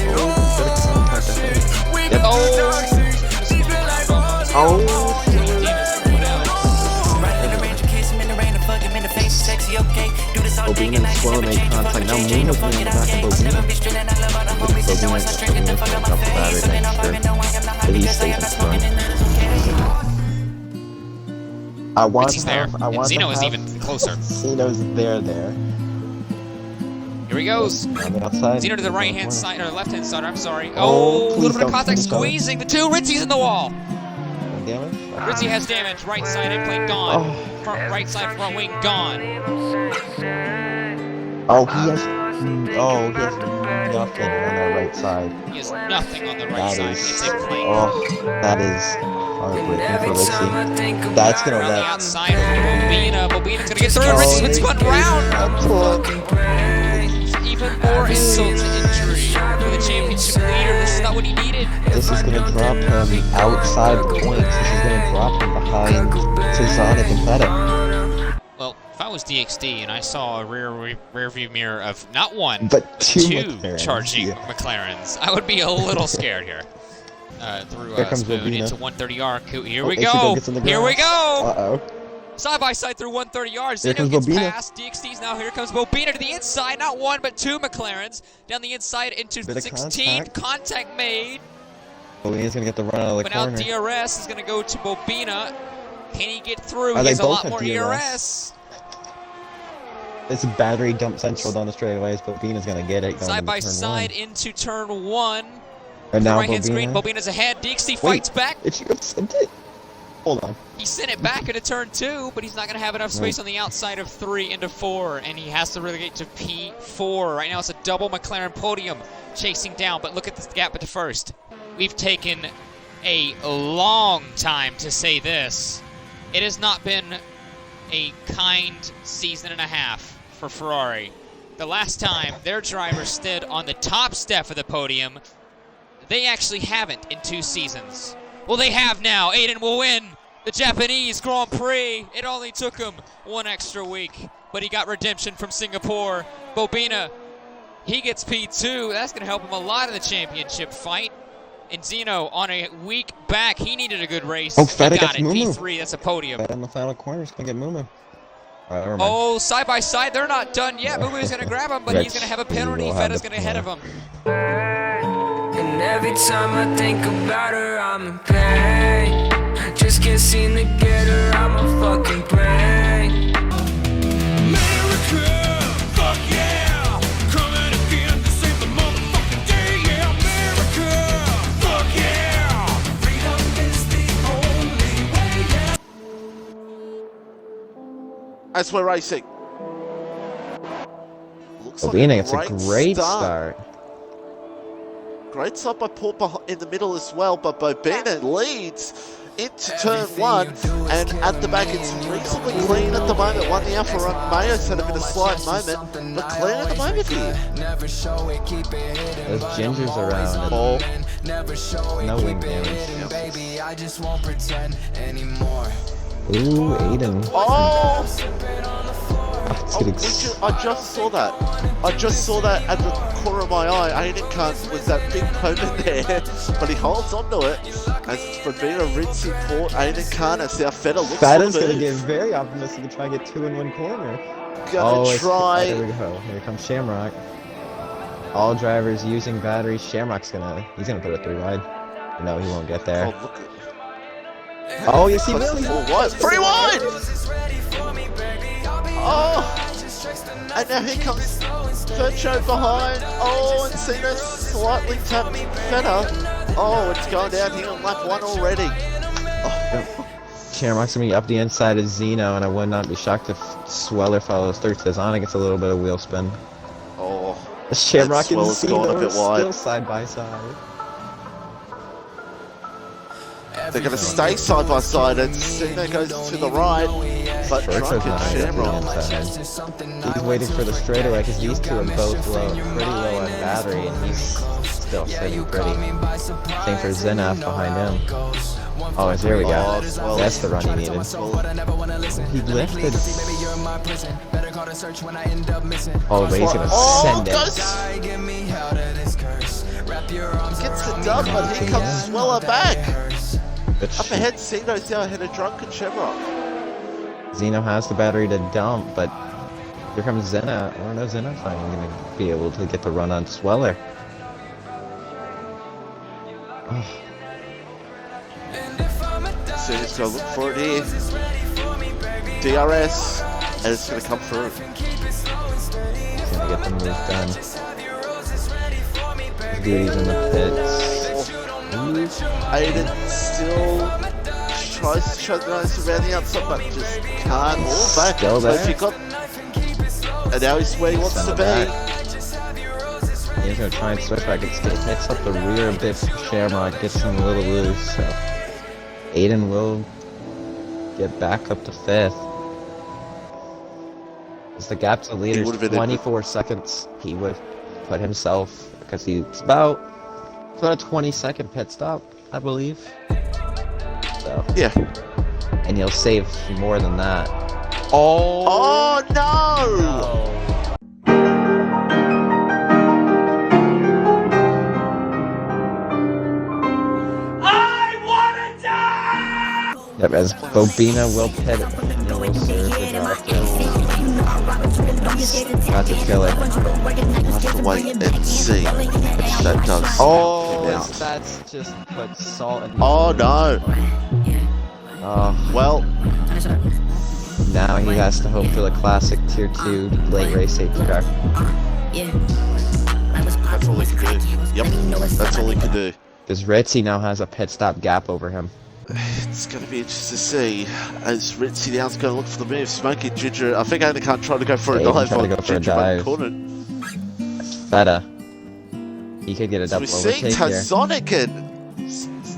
Yep. Oh. Bobina and Swell make contact. Now Moon is in the back of Bobina. Bobina is going to dump the battery to make sure that he stays in front. I want Ritzy's there. And Xeno is even closer. Xeno's there. Here he goes. On the outside. Xeno to the right-hand side, or left-hand side, I'm sorry. Oh, a little bit of contact, squeezing the two. Ritzy's in the wall. Damage? Ritzy has damage. Right side end plate gone. Front right side front wing gone. Oh, he has nothing on that right side. He has nothing on the right That side. is, It's a clean. oh, that is heartbreaking for Ritzy. That's gonna Around the let. outside over Bobina's gonna get through. Ritzy with spun round. Even more insult to injury for the championship leader. This is not what he needed. This is gonna drop him outside points. This is gonna drop him behind Sonic and Feta. Well, if I was DXD and I saw a rear view mirror of not one, but two McLarens, charging McLarens, I would be a little scared here. Through Spoon into 130 arc. Here we go. Here we go. Uh-oh. Side by side through 130 yards. Here Xeno comes gets Bobina. past. DXD's now. Here comes Bobina to the inside. Not one, but two McLarens. Down the inside into 16. Contact made. Bobina's gonna get the run out of the but corner. now DRS is gonna go to Bobina. Can he get through? Oh, He they has a both lot have more DRS. ERS. It's a battery dump central down the straightaways. Bobina's gonna get it. Side by side into turn 1. And now right hand screen. Bobina. Bobina's ahead. DXD fights back. It should have sent it. Hold on. He sent it back into turn 2, but he's not going to have enough space on the outside of 3 into 4, and he has to relegate to P4. Right now it's a double McLaren podium chasing down, but look at this gap at the first. We've taken a long time to say this. It has not been a kind season and a half for Ferrari. The last time their driver stood on the top step of the podium, they actually haven't in 2 seasons. Well, they have now. Aiden will win the Japanese Grand Prix. It only took him 1 extra week, but he got redemption from Singapore. Bobina, he gets P2. That's going to help him a lot in the championship fight. And Xeno on a week back. He needed a good race. Oh, Feta he got gets it. Mumu. P3. That's a podium. Feta in the final corner is gonna get Mumu. Oh, side by side. They're not done yet. Mumu's going to grab him, but he's going to have a penalty. Feta's going to head of him. And every time I think about her, I'm in pain. Just can't seem to get her out my fucking brain. America, fuck yeah, coming again to save the motherfucking day. Yeah, America, fuck yeah, freedom is the only way. Yeah. As we're racing. Looks Bobina, like it's a great start. Great start by Port in the middle as well, but Bobina leads into turn 1, and at the back it's reasonably clean at the moment. Won the Alfa Romeo, so had a bit of slight moment, but clean at the moment here. There's gingers around and no wing damage. Ooh, Aiden. Oh! It's getting I just saw that. I just saw that at the corner of my eye. Aiden Kant was that big moment there, but he holds on to it. As it's BRL Ritzy Port, Aiden Kant, as our Feta looks Feta's for the gonna move. get very optimistic to try and get 2 in 1 corner. Gonna try. There we go. Here comes Shamrock. All drivers using batteries. Shamrock's he's gonna put it 3 wide. No, he won't get there. Oh, look at Oh, yes, he will. 4 wide. 3 wide! Oh! And now here comes Fercho behind. Oh, and Xeno slightly tapping Feta. Oh, it's going down here on lap 1 already. Oh. Shamrock's gonna be up the inside of Xeno, and I would not be shocked if Sweller follows through. Sonic gets a little bit of wheel spin. Oh. Shamrock and Swell's going a Xeno bit are wide. still side by side. They're going to stay side by side, and Xeno goes to the right, but Fercho's drunken not Shamrock. He's waiting for the straightaway because these two are both pretty low on battery, and he's still sitting pretty. Same for Xeno behind him. Oh, there we go. Oh, That's the run he needed. He lifted. Oh, but he's gonna send it. Gets the dub, but here comes Sweller back. But Up ahead, Xeno's now ahead of Drunken Shamrock. Xeno has the battery to dump, but here comes Xeno. I don't know, Xeno's not even gonna be able to get the run on Sweller. Oh. Xeno's going to look for it here. DRS, and it's going to come through. He's gonna get the move done. Duty's in the pits. Aiden still tries to shut the nose around the outside, but just can't move back. Still So there. and now he's where he wants to be. He's gonna try and switch back. It hits up the rear a bit. Shamrock gets him a little loose, so Aiden will get back up to 5th. As the gap to the leader is 24 seconds, he would put himself, because he's about a 20-second pit stop, I believe. So yeah, and he'll save more than that. Oh no! Yep, as Bobina will pit it, he will serve the draft. Not to kill it. We'll have to wait and see if that does. Oh, that's just put salt in. Oh no! Well, now he has to hope for the classic Tier 2 late race safety car. that's all he can do. Yep, that's all he can do. Because Ritzy now has a pit stop gap over him. It's going to be interesting to see as Ritzy now's going to look for the move. Smoky Ginger, I think Aiden can't try to go for a dive on Ginger corner. Feta. He could get a double So we're overtake seeing here.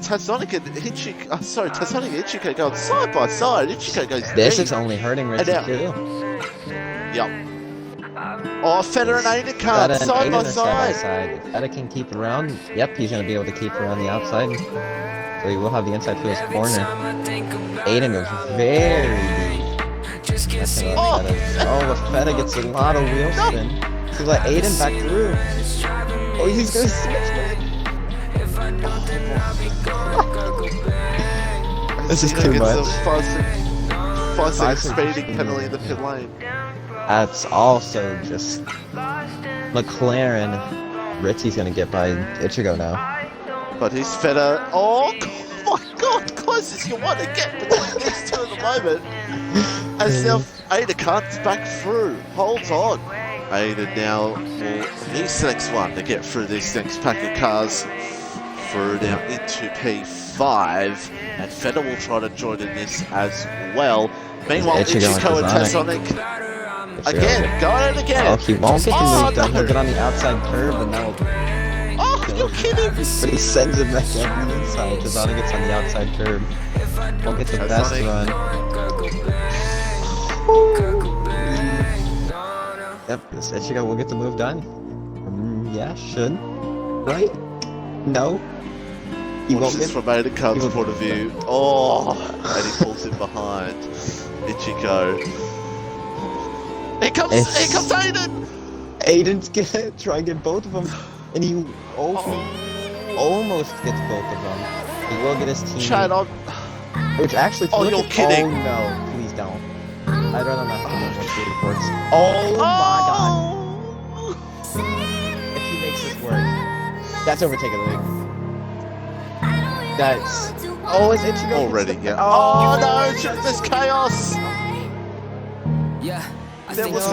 Tassonic and Ichiko, sorry, Tassonic and Ichiko going side by side. Ichiko goes This deep. is only hurting Ritzy too. Yep. Oh, Feta and Aiden can't, side by side. If Feta can keep around, yep, he's going to be able to keep around the outside. So he will have the inside for his corner. Aiden goes very deep. But Feta gets a lot of wheel spin. To let Aiden back through. Oh, he's going to switch back. This is too much. 5 second speeding penalty in the pit lane. That's also just McLaren. Ritzy's going to get by Ichigo now. But he's Feta. Oh my god, closest you want to get between these two at the moment. As now Aiden can't back through. Holds on. Aiden now, he's the next one to get through this next pack of cars. Through now into P5. And Feta will try to join in this as well. Meanwhile, Ichiko and Tassonic again, going it again. Oh, he won't get the move done. He'll get on the outside curve and that will... Oh, you're kidding! But he sends it back on the inside. Tassonic gets on the outside curve. Won't get the best run. Yep, this Ichigo will get the move done. Yeah, should. Right? No. He won't get from Aiden Khan's point of view. Oh, and he pulls it behind. Ichiko. Here comes Aiden! Aiden's gonna try and get both of them. And he almost gets both of them. He will get his team. Chad on. Which actually, you're kidding. Oh no, please don't. I'd rather not have to see reports. Oh my god. If he makes this work, that's overtaking the league. That's. Oh, is Ichigo already? Yeah. Oh no, there's chaos. Yeah. There was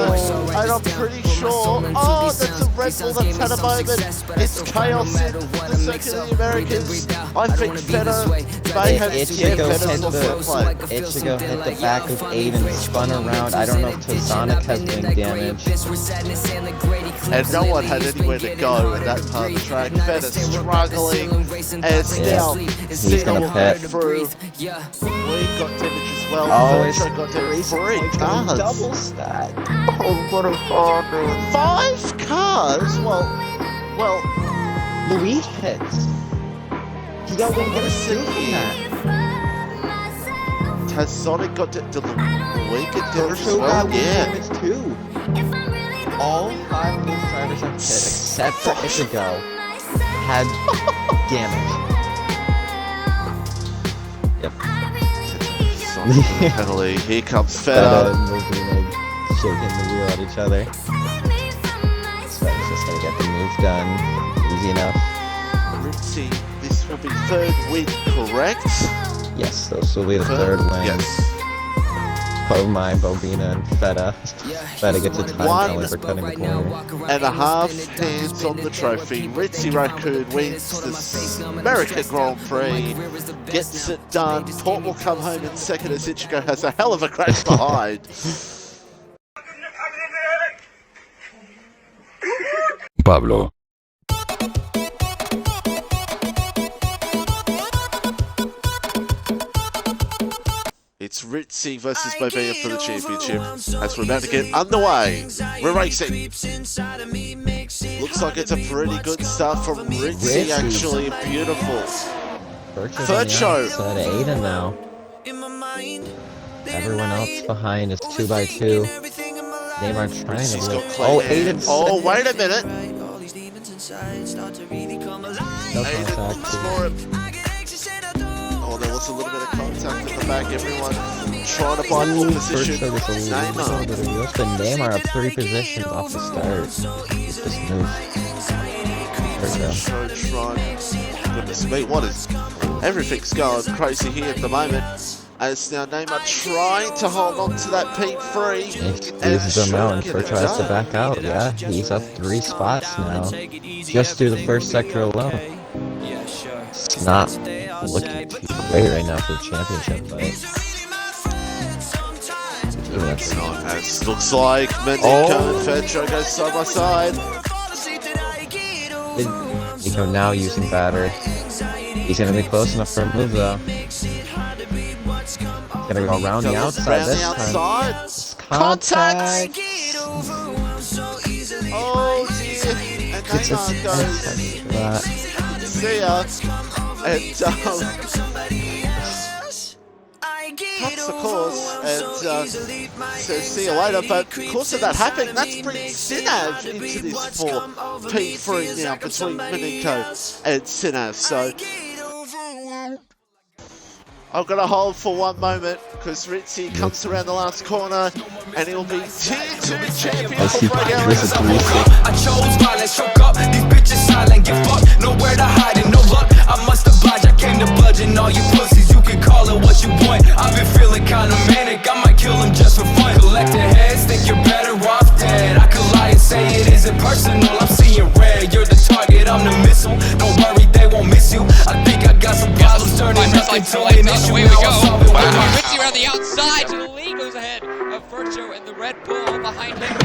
I'm pretty sure. Oh, that's a Red Bull that's had a moment. It's chaos in the Circuit of the Americas. I think Feta may have Ichigo hit the back of Aiden, spun around. I don't know if Tassonic has been damaged. And no one had anywhere to go in that part of the track. Feta struggling. And still, he's gonna pit. Through. We got damage as well. Oh, it's got damage. 3 cars. Double stat. Oh, what a father. 5 cars? Well, Luis hits. He got one get a suit from that. Tassonic got to Luis get damage as well. Yeah. Damage too. All 5 of these drivers have hit except for Ichigo had damage. Yep. Penalty. Here comes Feta. Shaking the wheel at each other. So he's just gonna get the move done. Easy enough. Ritzy, this will be 3rd win, correct? Yes, those will be the 3rd win. Yes. Bobina, and Feta. Feta gets a time penalty for cutting the corner. 1.5 hands on the trophy. Ritzy Raccoon wins the American Grand Prix. Gets it done. Port will come home in 2nd as Ichigo has a hell of a crash behind. Pablo. It's Ritzy versus Bobina for the championship. As we're about to get underway, we're racing. Looks like it's a pretty good start from Ritzy, actually. Beautiful. Third show. Aiden now. Everyone else behind is 2x2. Neymar trying to look. Oh, Aiden's. Oh, wait a minute. Oh, there was a little bit of contact in the back. Everyone trying to buy full position. Neymar. But Neymar up 3 positions off the start. Just move. Goodness me, what is... Everything's going crazy here at the moment. As now Neymar trying to hold on to that P3. He's them out and tries to back out. Yeah, he's up 3 spots now. Just through the first sector alone. It's not looking too great right now for the championship fight. Looks like Miniko and Fedro go side by side. Miniko now using batter. He's gonna be close enough for a move though. Gonna go around the outside this time. Contact! Oh dear! And Neymar goes. See ya! And cuts the course and says see you later, but of course of that happening, that's bringing Sinav into this for P3 now between Miniko and Sinav, so I've got to hold for one moment because Ritzy comes around the last corner and he'll be Tier 2 champion for Breakout Races. I chose violence, choke up, these bitches silent, get fucked, nowhere to hide and no luck. I must oblige, I came to bludgeon all you pussies, you can call it what you want. I've been feeling kinda manic, I might kill them just for fun. Collecting heads, think you're better off dead. I could lie and say it isn't personal, I'm seeing red. You're the target, I'm the missile, don't worry, they won't miss you. I think I got some problems turning nothing to an issue. Away we go. Ritzy around the outside to the lead, goes ahead of Vircho and the Red Bull behind him.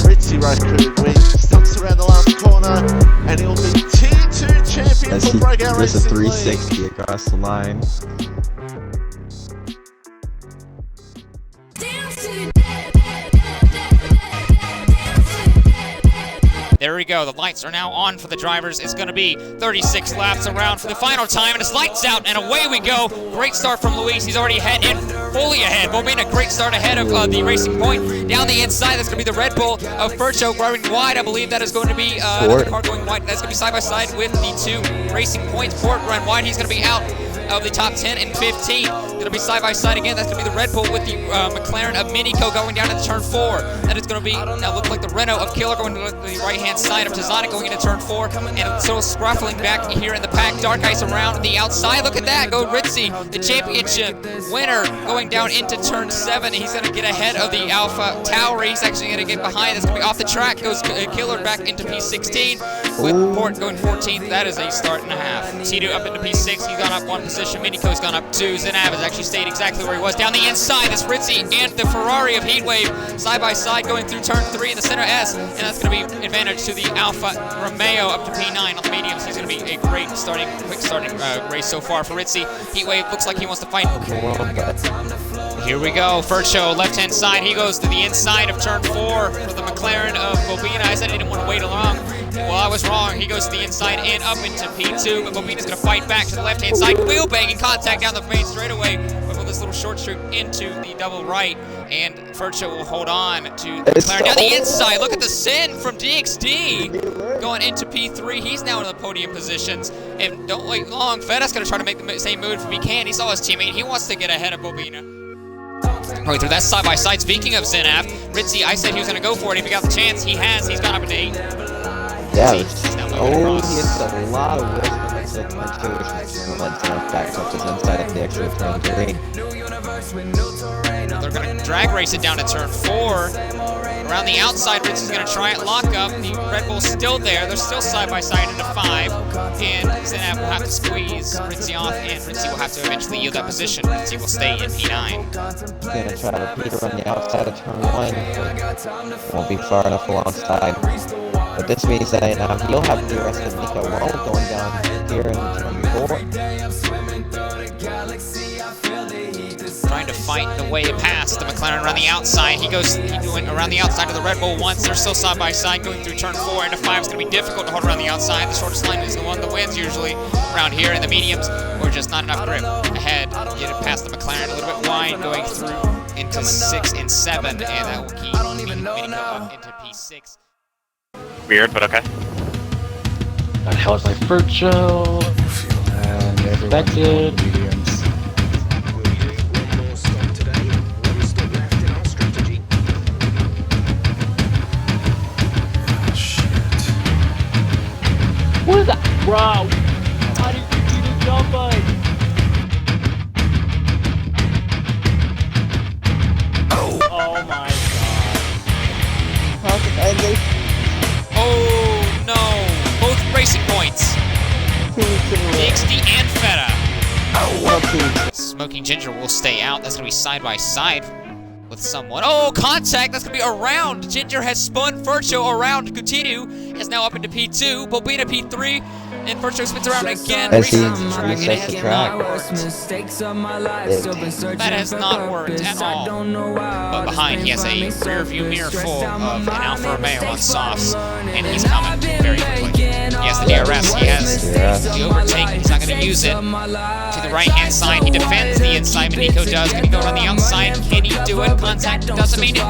Ritzy Raccoon wins, stumps around the last corner, and he'll be Tier 2 champion for Breakout Races. There's a 360 across the line. There we go. The lights are now on for the drivers. It's going to be 36 laps around for the final time, and it's lights out, and away we go. Great start from Luis. He's already fully ahead. Bobina, great start ahead of the Racing Point. Down the inside, that's going to be the Red Bull of Vircho going wide. I believe that is going to be another car going wide. That's going to be side by side with the 2 Racing Points. Ford run wide. He's going to be out of the top 10 and 15. Going to be side by side again. That's going to be the Red Bull with the Mclaren of Miniko going down into turn 4. That is going to be now look like the Renault of Killer going to the right hand side of Tazana going into turn 4, and so scruffling back here in the pack. Dark Ice around the outside. Look at that. Go Ritzy, the championship winner, going down into turn 7. He's going to get ahead of the Alpha Tower. He's actually going to get behind. That's going to be off the track. Goes Killer back into P16 with Port going 14th. That is a start and a half. T2 up into P6. He's gone up 1 position. Miniko's gone up 2. Zinav has actually stayed exactly where he was. Down the inside, it's Ritzy and the Ferrari of Heatwave side by side going through turn 3 in the center S, and that's going to be advantage to the Alfa Romeo up to P9 on the mediums. He's going to be a great quick starting race so far for Ritzy. Heatwave looks like he wants to fight. Here we go. Vircho, left-hand side. He goes to the inside of turn 4 for the McLaren of Bobina. I said I didn't want to wait along. Well, I was wrong. He goes to the inside and up into P2, but Bobina's going to fight back to the left-hand side. Wheel banging contact down the main straightaway with this little short stroke into the double right, and Vircho will hold on to McLaren down the inside. Look at the sin from DXD going into P3. He's now in the podium positions, and don't wait long. Feda's going to try to make the same move if he can. He saw his teammate. He wants to get ahead of Bobina. Going through that side by side. Speaking of Zinav, Ritzy, I said he was going to go for it if he got the chance. He has. He's gone up into 8. Yeah, he has a lot of risk on that second situation. Let Zinav back up his inside if they actually turn 3. They're going to drag race it down to turn 4. Around the outside, Ritzy's going to try it, lock up. The Red Bull's still there. They're still side by side into 5. And Zinav will have to squeeze Ritzy off, and Ritzy will have to eventually yield that position. Ritzy will stay in P9. Going to try to repeat on the outside of turn 1. Won't be far enough alongside. But this means that now he'll have the rest of Miniko Wall going down here in turn 4. Trying to fight the way past the McLaren around the outside. He went around the outside of the Red Bull once. They're still side by side going through turn 4. Into 5 is going to be difficult to hold around the outside. The shortest line is the one that wins usually around here. In the mediums, or just not enough grip ahead. Get it past the McLaren a little bit wide, going through into 6 and 7, and that will keep Miniko up into P6. Weird, but okay. That hell is my virtual. And expected. What is that? Bro! How did you do the jump bike? Oh my god. Oh no! Both racing points. DXD and Feta. Smoking Ginger will stay out. That's going to be side by side with someone. Oh, contact! That's going to be around. Ginger has spun Vircho around. Coutinho is now up into P2. Bobina P3. And Vircho spins around again. As he resets the track. That has not worked at all. But behind, he has a rear view mirror full of an Alfa Romeo on softs. And he's coming very quickly. He has the DRS. He has the overtake. He's not going to use it. To the right-hand side, he defends the inside. Miniko does. Can he go on the outside? Can he do it? Contact doesn't mean it.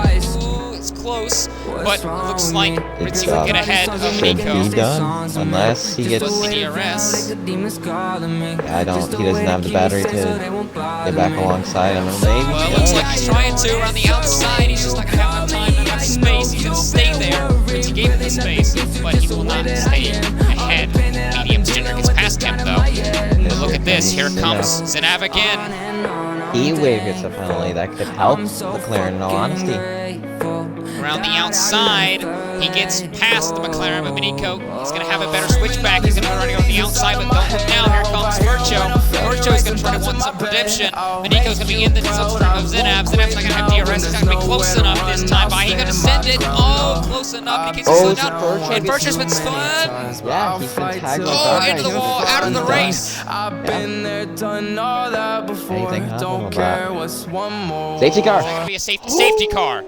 Ooh, it's close. But looks like Ritzy will get ahead of Miniko. Should be done, unless he gets... the DRS. He doesn't have the battery to get back alongside him. Maybe well, it looks like he's trying to around the outside. He's just not going to have enough time, not enough space. He's going to stay there. Ritzy gave him the space, but he will not stay ahead. Medium Ginger gets past him, though. But look at this. Here comes Zinav again. E-Wave gets a penalty that could help McLaren, in all honesty. Around the outside, he gets past the McLaren, but Miniko, he's going to have a better switchback. He's going to be running on the outside, but don't look now. Here comes Vircho. Vircho is going to try to win some redemption. Miniko's going to be in the substream of Zinav. Zinav's not going to have DRS. He's not going to be close enough this time. He's going to send it. Oh, close enough. He gets slowed down. And Vircho's been spun. Yeah, he's been tagged. Oh, into the wall, out of the race. Don't care what's one more. Safety car. It's going to be a safety car.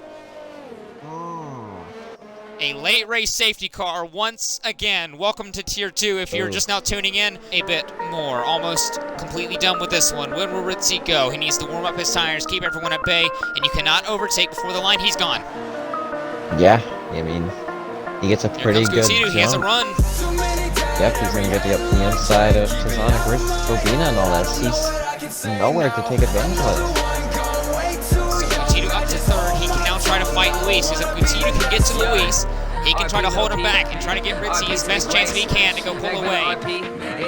A late race safety car once again. Welcome to Tier 2 if you're just now tuning in. A bit more. Almost completely done with this one. Where will Ritzy go? He needs to warm up his tires, keep everyone at bay, and you cannot overtake before the line. He's gone. Yeah, I mean, he gets a pretty good jump. He has a run. Yep, he's going to get up the inside of Tazana, Bobina, and all that. He's nowhere to take advantage of it. Up to third. He can now try to fight Luis. If Coutinho can get to Luis, he can try to hold him back and try to get Ritzy his best chance that he can to go pull away.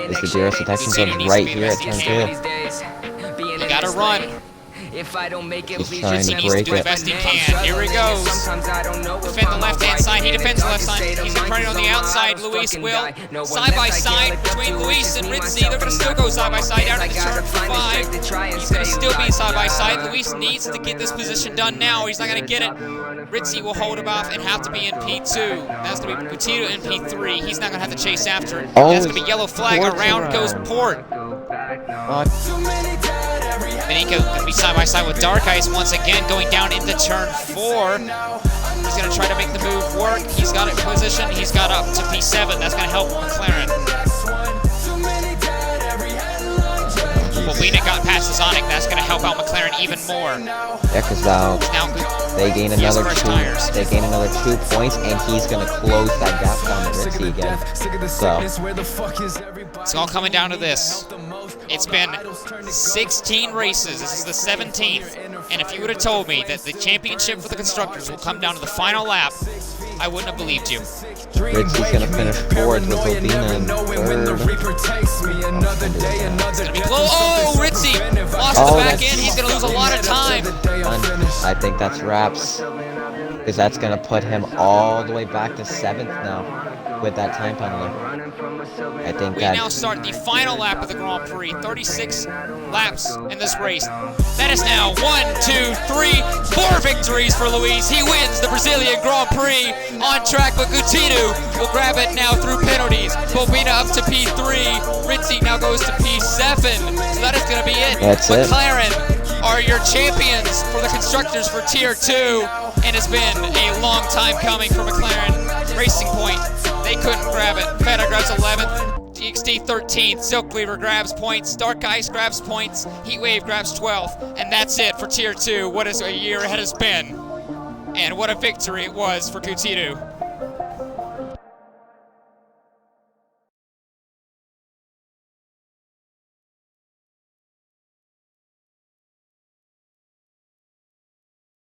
Is the DRS attacking zone right here at turn 2? He got to run. If I don't make it, he's trying to needs to break do the it. best he can. Here he goes. Defend the left-hand side. He defends the left side. He's going to try it on the outside. Luis will. Side by side between Luis and Ritzy. They're going to still go side by side down to turn 5. He's going to still be side by side. Luis needs to get this position done now. He's not going to get it. Ritzy will hold him off and have to be in P2. That's going to be Coutinho in P3. He's not going to have to chase after it. That's going to be yellow flag. Around goes Port. Miniko going to be side by side with Dark Ice once again, going down into turn 4. He's going to try to make the move work. He's got it in position. He's got up to P7. That's going to help McLaren. Bobina got past the Sonic. That's going to help out McLaren even more. Yeah, because now they gain another 2. They gain another 2 points, and he's going to close that gap down to Ritzy again. So it's all coming down to this. It's been 16 races. This is the 17th. And if you would have told me that the championship for the constructors will come down to the final lap, I wouldn't have believed you. Ritzy's going to finish 4th with Bobina in 3rd. It's going to be close. Oh, Ritzy lost the back end. He's going to lose a lot of time. I think that's wraps. Because that's going to put him all the way back to 7th now with that time penalty. I think We now start the final lap of the Grand Prix. 36 laps in this race. That is now 1, 2, 3, 4 victories for Luis. He wins the Brazilian Grand Prix on track, but Coutinho will grab it now through penalties. Bobina up to P3. Ritzy now goes to P7. So that is going to be it. That's McLaren are your champions for the constructors for Tier 2, and it's been a long time coming for McLaren. Racing Point, they couldn't grab it. Feta grabs 11th, DXD 13th, Silkweaver grabs points, Dark Ice grabs points, Heatwave grabs 12th, and that's it for Tier 2. What a year it has been, and what a victory it was for Coutinho.